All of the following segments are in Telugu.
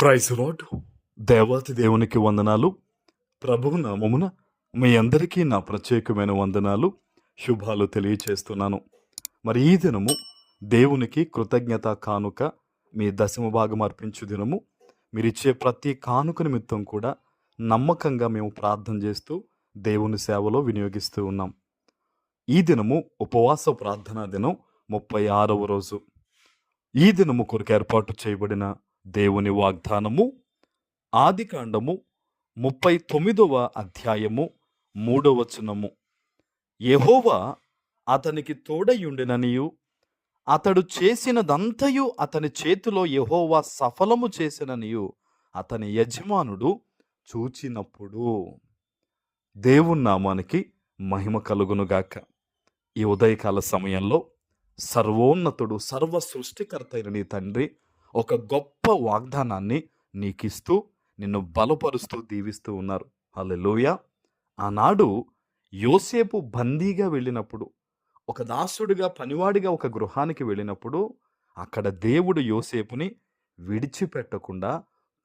Praise lord. దేవాతి దేవునికి వందనాలు. ప్రభువు నామమున మీ అందరికీ నా ప్రత్యేకమైన వందనాలు, శుభాలు తెలియచేస్తున్నాను. మరి ఈ దినము దేవునికి కృతజ్ఞత కానుక, మీ దశమ భాగం అర్పించు దినము. మీరిచ్చే ప్రతి కానుక నిమిత్తం కూడా నమ్మకంగా మేము ప్రార్థన చేస్తూ దేవుని సేవలో వినియోగిస్తూ ఉన్నాం. ఈ దినము ఉపవాస ప్రార్థనా దినం, 36వ రోజు. ఈ దినము కొరకు ఏర్పాటు చేయబడిన దేవుని వాగ్దానము ఆదికాండము 39వ అధ్యాయము 3వ వచనము. యెహోవా అతనికి తోడయుండెననియు అతడు చేసినదంతయు అతని చేతిలో యెహోవా సఫలము చేసిననియు అతని యజమానుడు చూచినప్పుడు. దేవుని నామానికి మహిమ కలుగునుగాక. ఈ ఉదయకాల సమయంలో సర్వోన్నతుడు, సర్వ సృష్టికర్త అయిన నీ తండ్రి ఒక గొప్ప వాగ్దానాన్ని నీకిస్తూ నిన్ను బలపరుస్తూ దీవిస్తూ ఉన్నారు. హల్లెలూయా. ఆనాడు యోసేపు బందీగా వెళ్ళినప్పుడు, ఒక దాసుడిగా, పనివాడిగా ఒక గృహానికి వెళ్ళినప్పుడు, అక్కడ దేవుడు యోసేపుని విడిచిపెట్టకుండా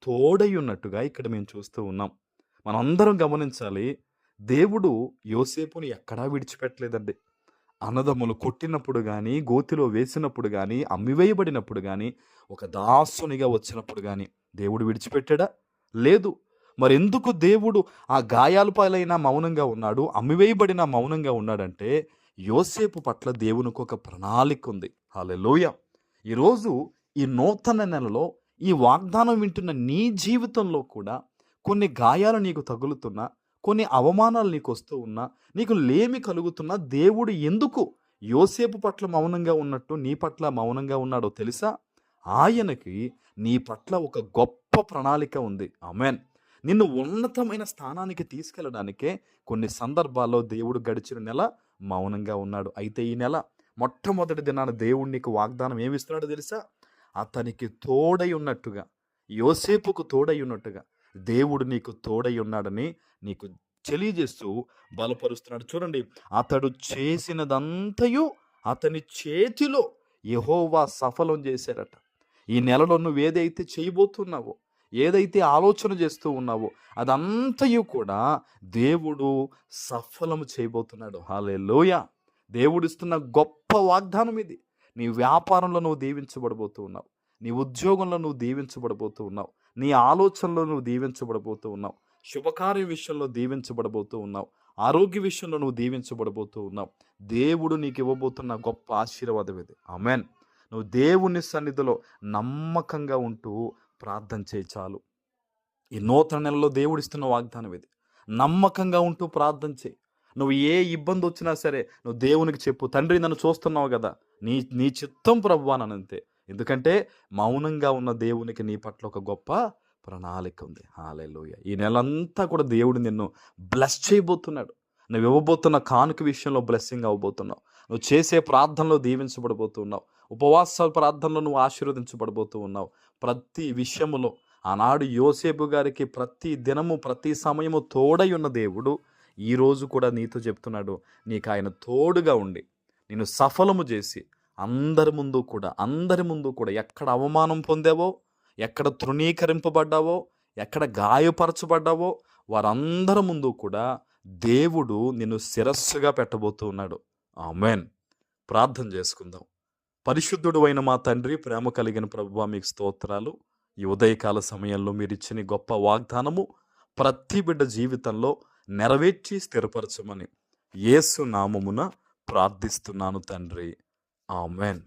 తోడై ఉన్నట్టుగా ఇక్కడ మేము చూస్తూ ఉన్నాం. మనందరం గమనించాలి, దేవుడు యోసేపుని ఎక్కడా విడిచిపెట్టలేదండి. అన్నదమ్ములు కొట్టినప్పుడు కానీ, గోతిలో వేసినప్పుడు కానీ, అమ్మివేయబడినప్పుడు కానీ, ఒక దాసునిగా వచ్చినప్పుడు కానీ దేవుడు విడిచిపెట్టాడా? లేదు. మరెందుకు దేవుడు ఆ గాయాల పాలైన మౌనంగా ఉన్నాడు, అమ్మివేయబడిన మౌనంగా ఉన్నాడంటే యోసేపు పట్ల దేవునికి ఒక ప్రణాళిక ఉంది. హల్లెలూయా. ఈరోజు ఈ నూతన నెలలో ఈ వాగ్దానం వింటున్న నీ జీవితంలో కూడా కొన్ని గాయాలు నీకు తగులుతున్నా, కొన్ని అవమానాలు నీకు వస్తూ ఉన్నా, నీకు లేమి కలుగుతున్నా, దేవుడు ఎందుకు యోసేపు పట్ల మౌనంగా ఉన్నట్టు నీ పట్ల మౌనంగా ఉన్నాడో తెలుసా? ఆయనకి నీ పట్ల ఒక గొప్ప ప్రణాళిక ఉంది. ఆమేన్. నిన్ను ఉన్నతమైన స్థానానికి తీసుకెళ్ళడానికే కొన్ని సందర్భాల్లో దేవుడు గడిచిన నెల మౌనంగా ఉన్నాడు. అయితే ఈ నెల మొట్టమొదటి దినాన దేవుడు నీకు వాగ్దానం ఏమిస్తున్నాడో తెలుసా? అతనికి తోడై ఉన్నట్టుగా, యోసేపుకు తోడై ఉన్నట్టుగా దేవుడు నీకు తోడై ఉన్నాడని నీకు తెలియజేస్తూ బలపరుస్తున్నాడు. చూడండి, అతడు చేసినదంతయు అతని చేతిలో యెహోవా సఫలం చేశారట. ఈ నెలలో నువ్వు ఏదైతే చేయబోతున్నావో, ఏదైతే ఆలోచన చేస్తూ ఉన్నావో, అదంతయు కూడా దేవుడు సఫలం చేయబోతున్నాడు. హల్లెలూయా. దేవుడిస్తున్న గొప్ప వాగ్దానం ఇది. నీ వ్యాపారంలో నువ్వు దీవించబడబోతూ ఉన్నావు, నీ ఉద్యోగంలో నువ్వు దీవించబడబోతూ ఉన్నావు, నీ ఆలోచనలో నువ్వు దీవించబడబోతూ ఉన్నావు, శుభకార్య విషయంలో దీవించబడబోతూ ఉన్నావు, ఆరోగ్య విషయంలో నువ్వు దీవించబడబోతూ ఉన్నావు. దేవుడు నీకు ఇవ్వబోతున్న గొప్ప ఆశీర్వాదం ఇది. ఆమేన్. నువ్వు దేవుని సన్నిధిలో నమ్మకంగా ఉంటూ ప్రార్థన చేయి చాలు. ఈ నూతన నెలలో దేవుడిస్తున్న వాగ్దానం ఇది. నమ్మకంగా ఉంటూ ప్రార్థన చేయి. నువ్వు ఏ ఇబ్బంది వచ్చినా సరే నువ్వు దేవునికి చెప్పు, తండ్రి నన్ను చూస్తున్నావు కదా, నీ చిత్తం ప్రభువా అనంతే. ఎందుకంటే మౌనంగా ఉన్న దేవునికి నీ పట్ల ఒక గొప్ప ప్రణాళిక ఉంది. హల్లెలూయా. ఈ నెలంతా కూడా దేవుడు నిన్ను బ్లెస్ చేయబోతున్నాడు. నువ్వు ఇవ్వబోతున్న కానుక విషయంలో బ్లెస్సింగ్ అవ్వబోతున్నావు. నువ్వు చేసే ప్రార్థనలో దీవించబడబోతున్నావు. ఉపవాస ప్రార్థనలో నువ్వు ఆశీర్వదించబడబోతూ ఉన్నావు. ప్రతి విషయములో ఆనాడు యోసేపు గారికి ప్రతి దినము, ప్రతి సమయము తోడై ఉన్న దేవుడు ఈరోజు కూడా నీతో చెప్తున్నాడు. నీకు ఆయన తోడుగా ఉండి నిన్ను సఫలము చేసి అందరి ముందు కూడా ఎక్కడ అవమానం పొందావో, ఎక్కడ తృణీకరింపబడ్డావో, ఎక్కడ గాయపరచబడ్డావో వారందరి ముందు కూడా దేవుడు నిన్ను శిరస్సుగా పెట్టబోతూ ఉన్నాడు. ఆమేన్. ప్రార్థన చేసుకుందాం. పరిశుద్ధుడు అయిన మా తండ్రి, ప్రేమ కలిగిన ప్రభువా, మీకు స్తోత్రాలు. ఈ ఉదయకాల సమయంలో మీరు ఇచ్చిన గొప్ప వాగ్దానము ప్రతి బిడ్డ జీవితంలో నెరవేర్చి స్థిరపరచమని యేసు నామమున ప్రార్థిస్తున్నాను తండ్రి. ఆమేన్.